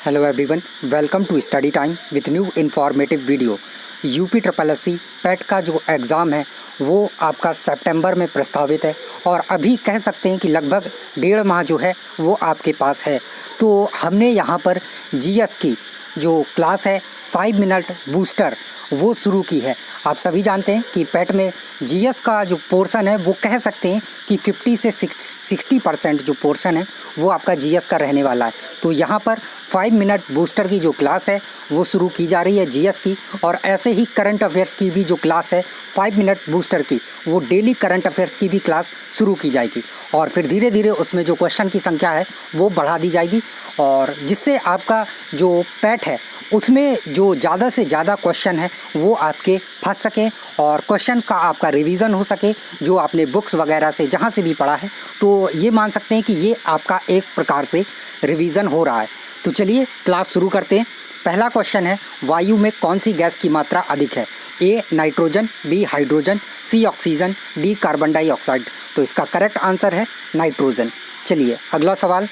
Hello everyone, welcome to study time with new informative video. UP triple S C PET का जो exam है वो आपका सितंबर में प्रस्तावित है और अभी कह सकते हैं कि लगभग 1.5 माह जो है वो आपके पास है। तो हमने यहाँ पर जीएस की जो क्लास है 5 मिनट बूस्टर वो शुरू की है। आप सभी जानते हैं कि पैट में जीएस का जो पोर्शन है वो कह सकते हैं कि 50 से 60% जो पोर्शन है वो आपका जीएस का रहने वाला है। तो यहाँ पर 5 मिनट बूस्टर की जो क्लास है वो शुरू की जा रही है जीएस की, और ऐसे ही करंट अफेयर्स की भी जो क्लास है 5 मिनट बूस्टर की वो डेली करंट अफेयर्स की भी क्लास शुरू की जाएगी, और फिर धीरे धीरे उसमें जो क्वेश्चन की संख्या है वो बढ़ा दी जाएगी, और जिससे आपका जो पैट है उसमें जो ज़्यादा से ज़्यादा क्वेश्चन है वो आपके फंस सकें और क्वेश्चन का आपका रिवीजन हो सके जो आपने बुक्स वगैरह से जहाँ से भी पढ़ा है। तो ये मान सकते हैं कि ये आपका एक प्रकार से रिवीजन हो रहा है। तो चलिए क्लास शुरू करते हैं। पहला क्वेश्चन है, वायु में कौन सी गैस की मात्रा अधिक है? A nitrogen, B hydrogen, C oxygen, D carbon dioxide. तो इसका करेक्ट आंसर है नाइट्रोजन। चलिए अगला सवाल,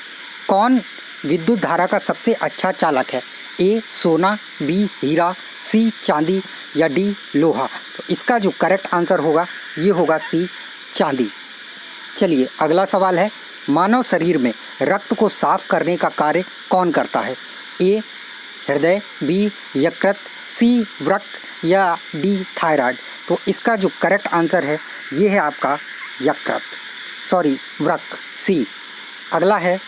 कौन विद्युत धारा का सबसे अच्छा चालक है? ए सोना, बी हीरा, सी चांदी या डी लोहा। तो इसका जो करेक्ट आंसर होगा ये होगा सी चांदी। चलिए अगला सवाल है, मानव शरीर में रक्त को साफ करने का कार्य कौन करता है? ए हृदय, बी यकृत, सी वृक्क या डी थायराइड। तो इसका जो करेक्ट आंसर है ये है आपका वृक्क, सी। अगला है,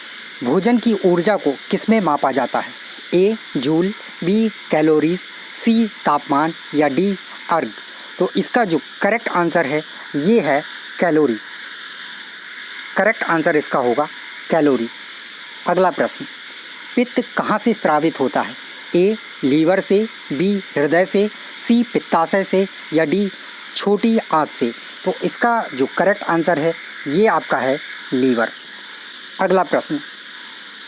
भोजन की ऊर्जा को किसमें मापा जाता है? ए जूल, बी कैलोरीज, सी तापमान या डी अर्ग। तो इसका जो करेक्ट आंसर है ये है कैलोरी। करेक्ट आंसर इसका होगा कैलोरी। अगला प्रश्न, पित्त कहाँ से स्रावित होता है? ए लीवर से, बी हृदय से, सी पित्ताशय से या डी छोटी आंत से। तो इसका जो करेक्ट आंसर है ये आपका है लीवर। अगला प्रश्न,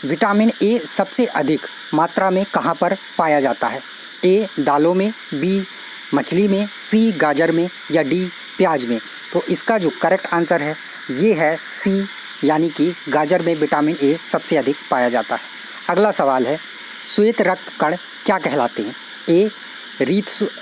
विटामिन ए सबसे अधिक मात्रा में कहाँ पर पाया जाता है? ए दालों में, बी मछली में, सी गाजर में या डी प्याज में। तो इसका जो करेक्ट आंसर है ये है सी, यानी कि गाजर में विटामिन ए सबसे अधिक पाया जाता है। अगला सवाल है, श्वेत रक्त कण क्या कहलाते हैं? ए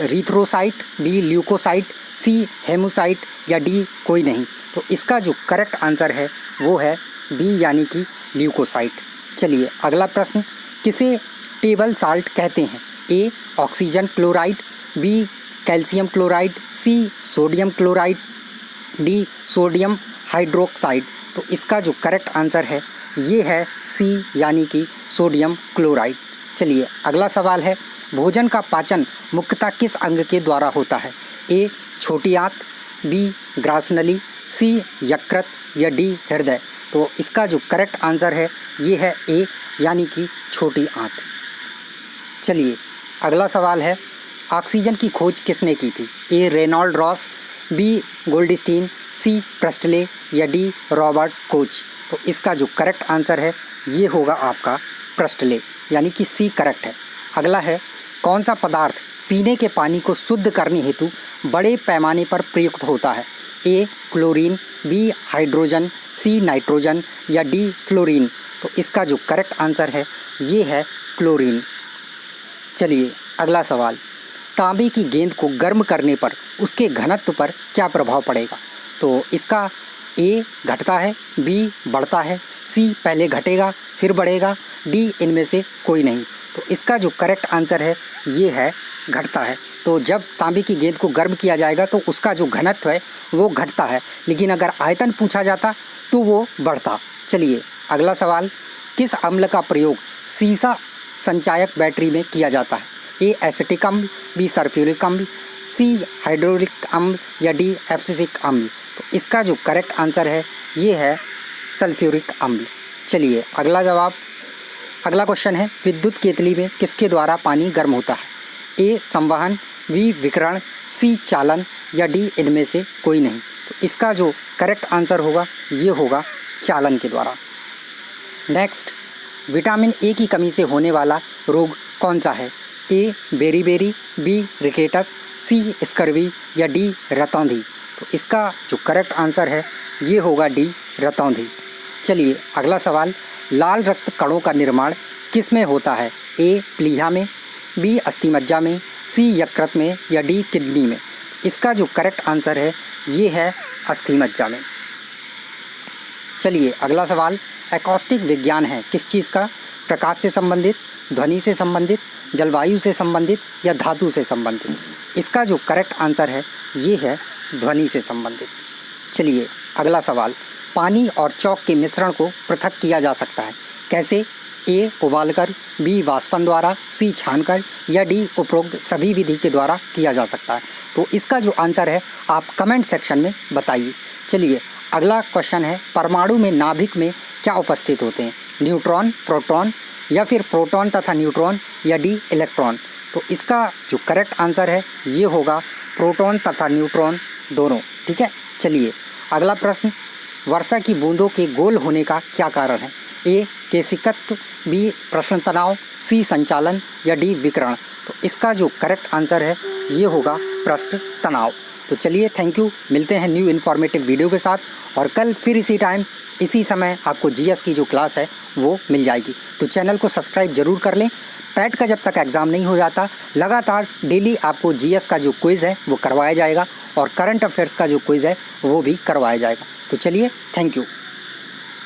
रीथ्रोसाइट, बी ल्यूकोसाइट, सी हेमोसाइट या डी कोई नहीं। तो इसका जो करेक्ट आंसर है वो है बी, यानी कि ल्यूकोसाइट। चलिए अगला प्रश्न, किसे टेबल साल्ट कहते हैं? A oxygen chloride, B calcium chloride, C sodium chloride, D sodium hydroxide. तो इसका जो करेक्ट आंसर है ये है सी, यानी कि सोडियम क्लोराइड। चलिए अगला सवाल है, भोजन का पाचन मुख्यतः किस अंग के द्वारा होता है? ए छोटी आंत, बी ग्रासनली, सी यकृत या डी हृदय। तो इसका जो करेक्ट आंसर है ये है ए, यानी कि छोटी आंत। चलिए अगला सवाल है, ऑक्सीजन की खोज किसने की थी? ए रेनॉल्ड रॉस, बी गोल्डस्टीन, सी प्रेस्टले या डी रॉबर्ट कोच। तो इसका जो करेक्ट आंसर है ये होगा आपका प्रेस्टले, यानी कि सी करेक्ट है। अगला है, कौन सा पदार्थ पीने के पानी को शुद्ध करने हेतु बड़े पैमाने पर प्रयुक्त होता है? A chlorine, B hydrogen, C nitrogen या डी फ्लोरीन। तो इसका जो करेक्ट आंसर है ये है क्लोरीन। चलिए अगला सवाल, तांबे की गेंद को गर्म करने पर उसके घनत्व पर क्या प्रभाव पड़ेगा? तो इसका ए घटता है, बी बढ़ता है, सी पहले घटेगा फिर बढ़ेगा, डी इनमें से कोई नहीं। तो इसका जो करेक्ट आंसर है ये है घटता है। तो जब तांबे की गेंद को गर्म किया जाएगा तो उसका जो घनत्व है वो घटता है, लेकिन अगर आयतन पूछा जाता तो वो बढ़ता। चलिए अगला सवाल, किस अम्ल का प्रयोग सीसा संचायक बैटरी में किया जाता है? ए एसिटिक अम्ल, बी सल्फ्यूरिक अम्ल, सी हाइड्रोक्लोरिक अम्ल या डी एब्सिसिक अम्ल। तो इसका जो करेक्ट आंसर है ये है सल्फ्यूरिक अम्ल। चलिए अगला क्वेश्चन है, विद्युत केतली में किसके द्वारा पानी गर्म होता है? ए संवहन, बी विकिरण, सी चालन या डी इनमें से कोई नहीं। तो इसका जो करेक्ट आंसर होगा ये होगा चालन के द्वारा। नेक्स्ट, विटामिन ए की कमी से होने वाला रोग कौन सा है? A beriberi, B rickets, C scurvy या डी रतौंधी। तो इसका जो करेक्ट आंसर है ये होगा डी रतौंधी। चलिए अगला सवाल, लाल रक्त कणों का निर्माण किस में होता है? ए प्लीहा में, बी अस्थिमज्जा में, सी यकृत में या डी किडनी में? इसका जो करेक्ट आंसर है ये है अस्थिमज्जा में। चलिए अगला सवाल, एकॉस्टिक विज्ञान है किस चीज़ का? प्रकाश से संबंधित, ध्वनि से संबंधित, जलवायु से संबंधित या धातु से संबंधित? इसका जो करेक्ट आंसर है ये है ध्वनि से संबंधित। चलिए अगला सवाल, पानी और चौक के मिश्रण को पृथक किया जा सकता है कैसे? ए उबालकर, बी वाष्पन द्वारा, सी छानकर या डी उपरोक्त सभी विधि के द्वारा किया जा सकता है। तो इसका जो आंसर है आप कमेंट सेक्शन में बताइए। चलिए अगला क्वेश्चन है, परमाणु में नाभिक में क्या उपस्थित होते हैं? न्यूट्रॉन, प्रोटॉन या फिर प्रोटॉन तथा न्यूट्रॉन या डी इलेक्ट्रॉन? तो इसका जो करेक्ट आंसर है ये होगा प्रोटॉन तथा न्यूट्रॉन दोनों। ठीक है। चलिए अगला प्रश्न, वर्षा की बूंदों के गोल होने का क्या कारण है? ए केशिकत्व, बी प्रश्न तनाव, सी संचालन या डी विकिरण? तो इसका जो करेक्ट आंसर है ये होगा प्रश्न तनाव। तो चलिए थैंक यू, मिलते हैं न्यू इन्फॉर्मेटिव वीडियो के साथ और कल फिर इसी टाइम इसी समय आपको जीएस की जो क्लास है वो मिल जाएगी। तो चैनल को सब्सक्राइब जरूर कर लें। पैट का जब तक एग्ज़ाम नहीं हो जाता लगातार डेली आपको जीएस का जो क्विज़ है वो करवाया जाएगा और करंट अफेयर्स का जो क्विज़ है वो भी करवाया जाएगा। तो चलिए थैंक यू।